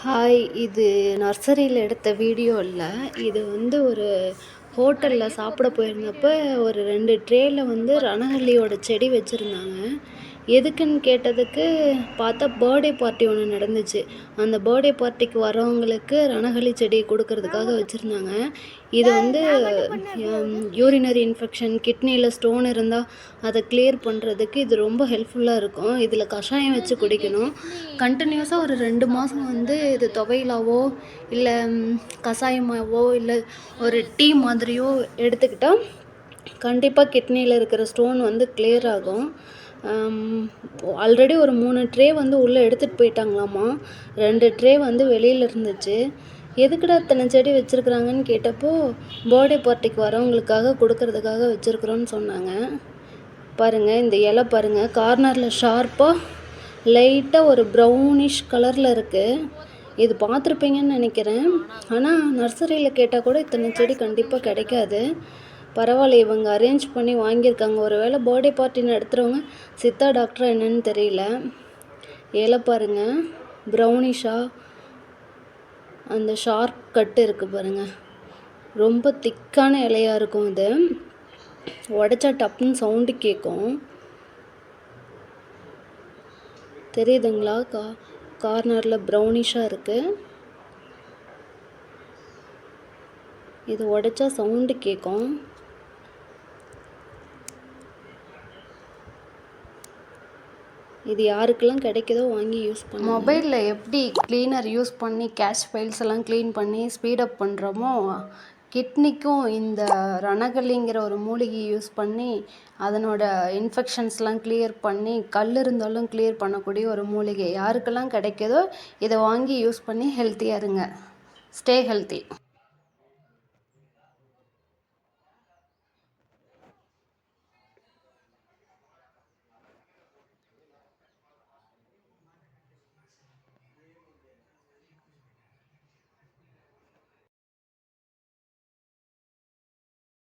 Hi! இது நர்சரியில எடுத்த video இல்ல. இது ஒரு ஹோட்டல்ல சாப்பிட போயிருந்தப்ப, ஒரு 2 ட்ரேல ரணஹல்லியோட செடி வச்சிருந்தாங்க. எதுக்குன்னு கேட்டதுக்கு, பார்த்தா பர்த்டே பார்ட்டி ஒண்ணு நடந்துச்சு. அந்த பர்த்டே பார்ட்டிக்கு வரவங்களுக்கு ரணஹல்லி செடி குடுக்கறதுக்காக வச்சிருந்தாங்க. இது யூரினரி இன்ஃபெக்ஷன், கிட்னில ஸ்டோன் இருந்தா அத கிளியர் பண்றதுக்கு இது ரொம்ப ஹெல்ப்ஃபுல்லா இருக்கும். இதில கஷாயம் வச்சு குடிக்கணும். கன்டினியூஸா ஒரு 2 மாசம் இது துவையலாவோ, இல்ல கஷாயமாவோ, இல்ல ஒரு டீ மாதிரியோ எடுத்துக்கிட்டா, கண்டிப்பா கிட்னில இருக்கிற ஸ்டோன் கிளியர் ஆகும். ஆல்ரெடி ஒரு 3 ட்ரே உள்ள எடுத்துட்டு போயிட்டாங்களாமா. 2 ட்ரே வெளியில இருந்துச்சு. எதுக்குடா இத்தனை செடி வச்சிருக்கிறாங்கன்னு கேட்டப்போ, பர்த்டே பார்ட்டிக்கு வரவங்களுக்காக கொடுக்கறதுக்காக வச்சிருக்கிறோன்னு சொன்னாங்க. பாருங்க, இந்த இலை பாருங்க, கார்னர்ல ஷார்ப்பா லைட்டா ஒரு ப்ரௌனிஷ் கலர்ல இருக்கு. இது பார்த்துருப்பீங்கன்னு நினைக்கிறேன். ஆனால் நர்சரியில் கேட்டால் கூட இத்தனை செடி கண்டிப்பாக கிடைக்காது. பரவாயில்ல, இவங்க அரேஞ்ச் பண்ணி வாங்கியிருக்காங்க. ஒரு வேளை பர்த்டே பார்ட்டி நடத்துகிறவங்க சித்தா டாக்டரா என்னன்னு தெரியல. இலை பாருங்க, ப்ரௌனிஷாக அந்த ஷார்ப் கட்டு இருக்குது பாருங்கள். ரொம்ப திக்கான இலையாக இருக்கும். இது உடைச்சா டப்புன்னு சவுண்டு கேட்கும். தெரியுதுங்களா? கார்னரில் ப்ரௌனிஷாக இருக்குது. இது உடைச்சா சவுண்டு கேட்கும். இது யாருக்கெல்லாம் கிடைக்குதோ வாங்கி யூஸ் பண்ணி. மொபைலில் எப்படி க்ளீனர் யூஸ் பண்ணி கேஷ் ஃபைல்ஸ் எல்லாம் க்ளீன் பண்ணி ஸ்பீடப் பண்ணுறோமோ, கிட்னிக்கும் இந்த ரணகல்லிங்கிற ஒரு மூலிகை யூஸ் பண்ணி அதனோட இன்ஃபெக்ஷன்ஸ்லாம் கிளியர் பண்ணி, கல் இருந்தாலும் கிளியர் பண்ணக்கூடிய ஒரு மூலிகை. யாருக்கெல்லாம் கிடைக்குதோ இதை வாங்கி யூஸ் பண்ணி ஹெல்த்தியாக இருங்க. Stay healthy.